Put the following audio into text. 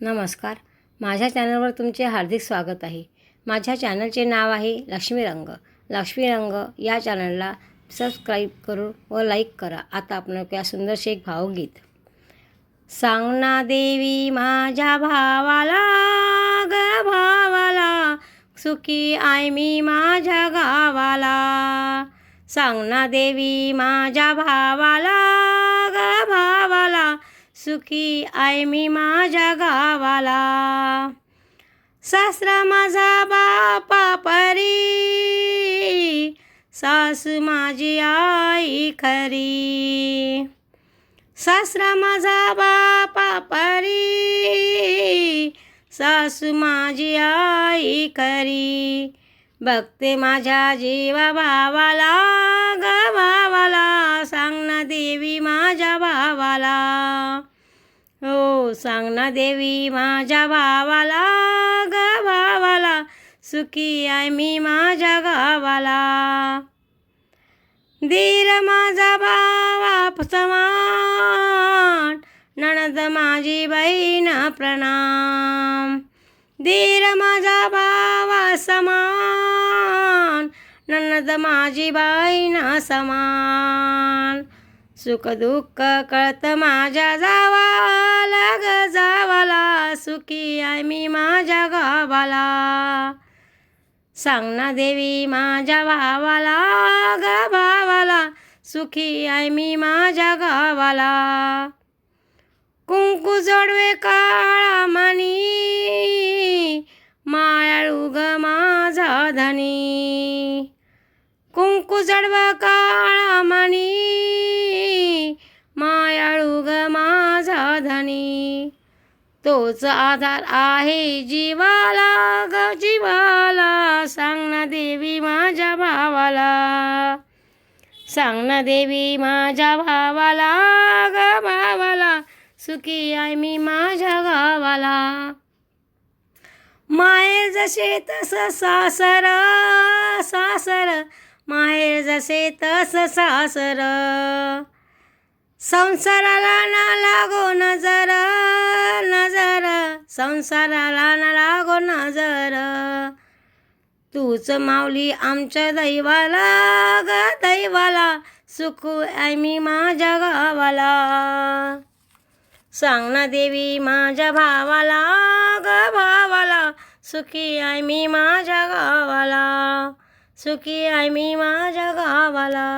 नमस्कार. माझ्या चॅनलवर तुमचे हार्दिक स्वागत आहे. माझ्या चॅनलचे नाव आहे लक्ष्मी रंग. लक्ष्मी रंग या चॅनलला सबस्क्राईब करू व लाईक करा. आता आपण ऐकूया सुंदरसे एक भावगीत. सांग ना देवी माझ्या भावाला ग भावाला, सुखी आहे मी माझ्या गावाला. सांग ना देवी माझ्या भावाला ग भावाला, सुखी आहे मी माझ्या गावाला. सासरा माझा बापा परी, सासू माझी आई खरी. सासरा माझा बापा परी, सासू माझी आई खरी. बघते माझ्या जीवा भावाला ग भावाला, सांग ना देवी माझ्या भावाला. हो, सांग ना देवी माझ्या भावाला ग भावाला, सुखी आहे मी माझ्या गावाला. दीर माझा भावा समान, नणद माझी बहीण प्रणाम. दीर माझा भावा समान, नणद माझी बहीण समान. सुख दुःख कळत माझ्या जावाला ग जावाला, सुखी आहे मी माझ्या गावाला. सांग ना देवी माझ्या भावाला ग भावाला, सुखी आहे मी माझ्या गावाला. कुंकू जोडवे काळा मणी, मायाळू ग माझा धनी. कुंकू जोडवा काळा मणी, मायाळू ग माझा धनी. तोच आधार आहे जीवाला ग जीवाला, सांग ना देवी माझ्या भावाला. सांग ना देवी माझ्या भावाला ग भावाला, सुखी आहे मी माझ्या गावाला. माहेर जसे तसं सासर सासर, माहेर जसे तसं सासर. संसाराला ना लागो नजर नजर, संसाराला ना लागो नजर. तूच माऊली आमच्या दैवाला ग दैवाला, सुख आहे मी माझ्या गावाला. सांग ना देवी माझ्या भावाला ग भावाला, सुखी आहे मी माझ्या गावाला. सुखी आहे मी माझ्या गावाला.